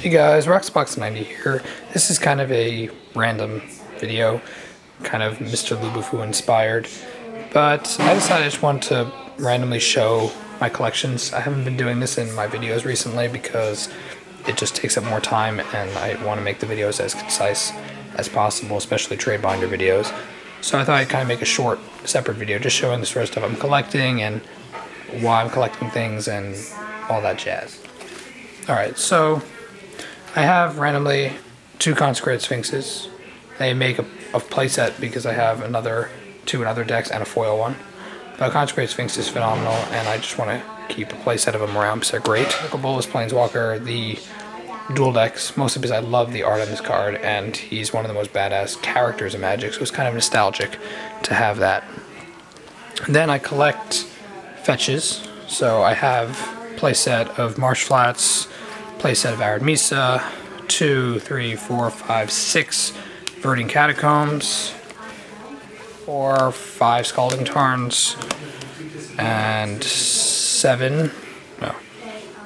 Hey guys, Roxbox90 here. This is kind of a random video, kind of Mr. Lubufu inspired, but I decided I just want to randomly show my collections. I haven't been doing this in my videos recently because it just takes up more time and I want to make the videos as concise as possible, especially trade binder videos. So I thought I'd kind of make a short, separate video just showing the sort of stuff I'm collecting and why I'm collecting things and all that jazz. Alright, so I have randomly 2 Consecrated Sphinxes. They make a playset because I have two in other decks and a foil one. But Consecrated Sphinx is phenomenal and I just want to keep a playset of them around because they're great. Bolus Planeswalker, the dual decks, mostly because I love the art on this card and he's one of the most badass characters in Magic, so it's kind of nostalgic to have that. And then I collect fetches, so I have playset of Marsh Flats, playset of Arid Mesa, 2, 3, 4, 5, 6 Verdant Catacombs, 4, 5 Scalding Tarns, and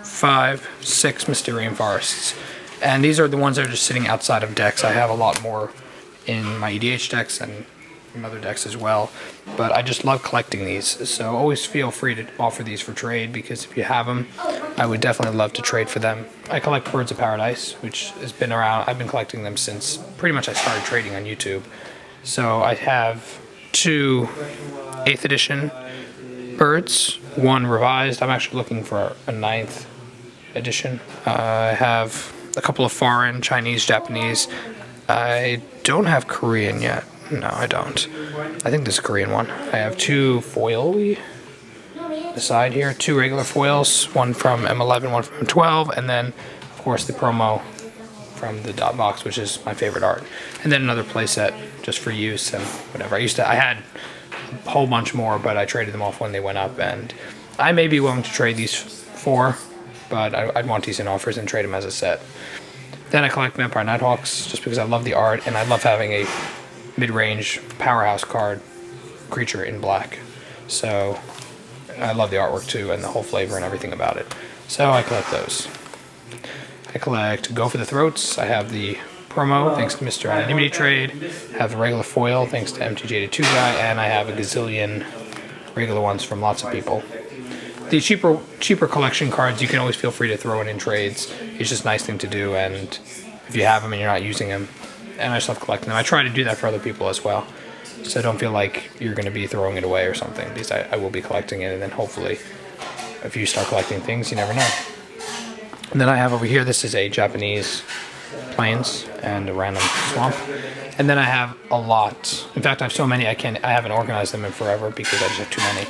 5, 6 Mysterium Forests. And these are the ones that are just sitting outside of decks. I have a lot more in my EDH decks and in other decks as well, but I just love collecting these, so always feel free to offer these for trade, because if you have them, I would definitely love to trade for them. I collect Birds of Paradise, which has been around. I've been collecting them since pretty much I started trading on YouTube. So I have 2 8th edition birds, 1 revised. I'm actually looking for a 9th edition. I have a couple of foreign, Chinese, Japanese. I don't have Korean yet. No, I don't. I think this is a Korean one. I have 2 foil-y aside here, 2 regular foils, one from M11, one from M12, and then, of course, the promo from the dot box, which is my favorite art. And then another playset just for use and whatever. I had a whole bunch more, but I traded them off when they went up, and I may be willing to trade these 4, but I'd want decent offers and trade them as a set. Then I collect Vampire Nighthawks just because I love the art, and I love having a mid-range powerhouse card creature in black. So I love the artwork too and the whole flavor and everything about it. So I collect those. I collect Go for the Throats. I have the promo thanks to Mr. Anonymity Trade. I have the regular foil thanks to MTG Guy, and I have a gazillion regular ones from lots of people. The cheaper collection cards you can always feel free to throw in trades. It's just a nice thing to do, and if you have them and you're not using them, and I just love collecting them. I try to do that for other people as well, so don't feel like you're going to be throwing it away or something, because I will be collecting it, and then hopefully if you start collecting things, you never know. And then I have over here, this is a Japanese plains and a random swamp, and then I have a lot. In fact, I have so many I haven't organized them in forever because I just have too many.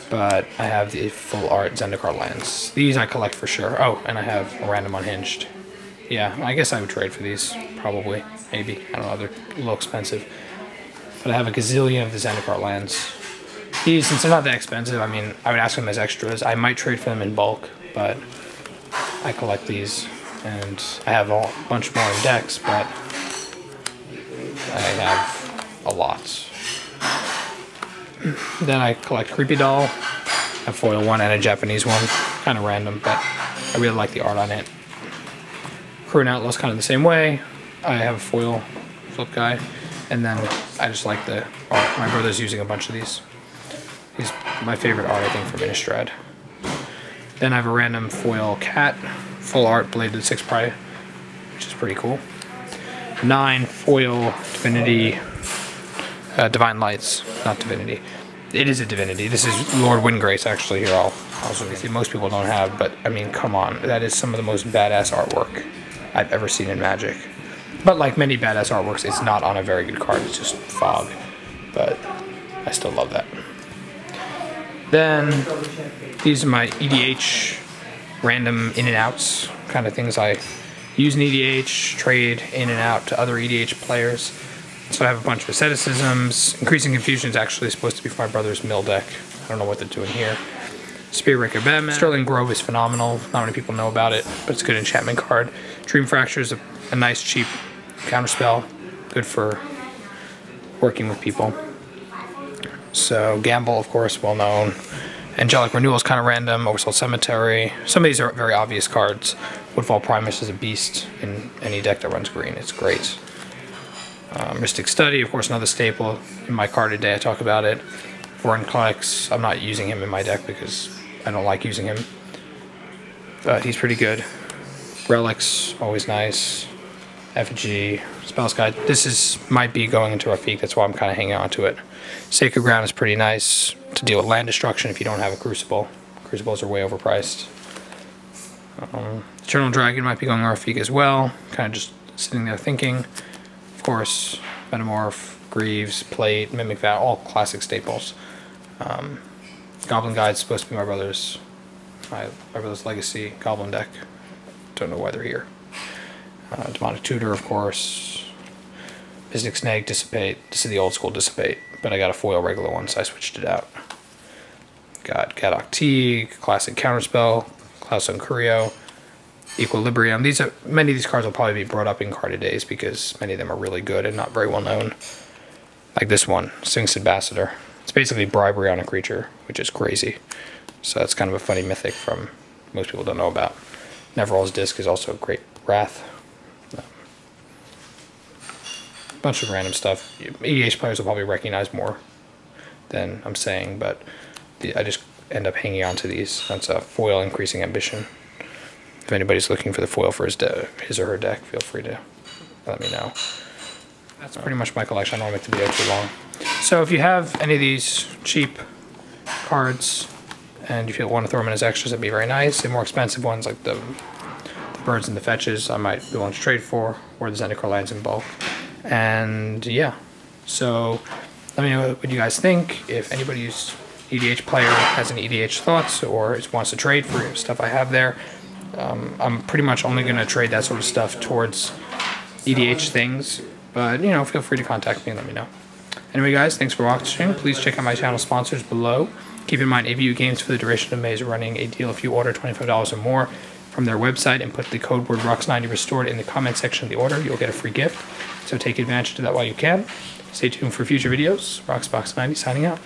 But I have the full art Zendikar lands. These I collect for sure. Oh, and I have a random unhinged. Yeah, I guess I would trade for these, probably, maybe. I don't know, they're a little expensive. But I have a gazillion of the Zendikar lands. These, since they're not that expensive, I mean, I would ask them as extras. I might trade for them in bulk, but I collect these. And I have a bunch more in decks, but I have a lot. Then I collect Creepy Doll, a foil one and a Japanese one. Kind of random, but I really like the art on it. Korean Outlaw's kind of the same way. I have a foil flip guy, and then I just like the art. My brother's using a bunch of these. He's my favorite art, I think, from Innistrad. Then I have a random foil cat, full art Bladed 6 Pry, which is pretty cool. 9 foil Divinity, Divine Lights, not Divinity. It is a Divinity. This is Lord Windgrace, actually, here. I'll also see. Most people don't have, but I mean, come on. That is some of the most badass artwork I've ever seen in Magic. But like many badass artworks, it's not on a very good card. It's just fog. But I still love that. Then these are my EDH random in and outs, kind of things I use in EDH, trade in and out to other EDH players. So I have a bunch of asceticisms. Increasing Confusion is actually supposed to be for my brother's mill deck. I don't know what they're doing here. Spearbreaker Batman. Sterling Grove is phenomenal. Not many people know about it, but it's a good enchantment card. Dream Fracture is a nice, cheap counterspell. Good for working with people. So Gamble, of course, well known. Angelic Renewal is kind of random. Oversoul Cemetery. Some of these are very obvious cards. Woodfall Primus is a beast in any deck that runs green. It's great. Mystic Study, of course, another staple in my card today. I talk about it. Vorinclex, I'm not using him in my deck because I don't like using him, but he's pretty good. Relics, always nice. Effigy, Spells Guide. This might be going into Rafik, that's why I'm kind of hanging on to it. Sacred Ground is pretty nice to deal with land destruction if you don't have a Crucible. Crucibles are way overpriced. Eternal Dragon might be going on Rafik as well. Kind of just sitting there thinking. Of course, Metamorph, Greaves, Plate, Mimic Vat, all classic staples. Goblin Guide's supposed to be my brother's Legacy Goblin deck. Don't know why they're here. Demonic Tutor, of course. Mystic Snake, Dissipate. This is the old school Dissipate, but I got a foil regular one, so I switched it out. Got Gadok Teague, classic Counterspell, Cloudstone Curio, Equilibrium. Many of these cards will probably be brought up in carded days because many of them are really good and not very well known. Like this one, Sphinx Ambassador. It's basically bribery on a creature, which is crazy. So that's kind of a funny mythic from most people don't know about. Neverall's Disc is also a great Wrath. Bunch of random stuff. EDH players will probably recognize more than I'm saying, but I just end up hanging on to these. That's a foil Increasing Ambition. If anybody's looking for the foil for his or her deck, feel free to let me know. That's pretty much my collection. I don't want to make the video too long. So if you have any of these cheap cards and you want to throw them in as extras, that'd be very nice. The more expensive ones, like the birds and the fetches, I might be willing to trade for, or the Zendikar lands in bulk. And yeah, so let me know what you guys think. If anybody's EDH player has any EDH thoughts or wants to trade for stuff I have there, I'm pretty much only going to trade that sort of stuff towards EDH things. But, you know, feel free to contact me and let me know. Anyway, guys, thanks for watching. Please check out my channel sponsors below. Keep in mind, ABU Games for the duration of May is running a deal if you order $25 or more from their website and put the code word ROX90 restored in the comment section of the order. You'll get a free gift. So take advantage of that while you can. Stay tuned for future videos. RoxBox90 signing out.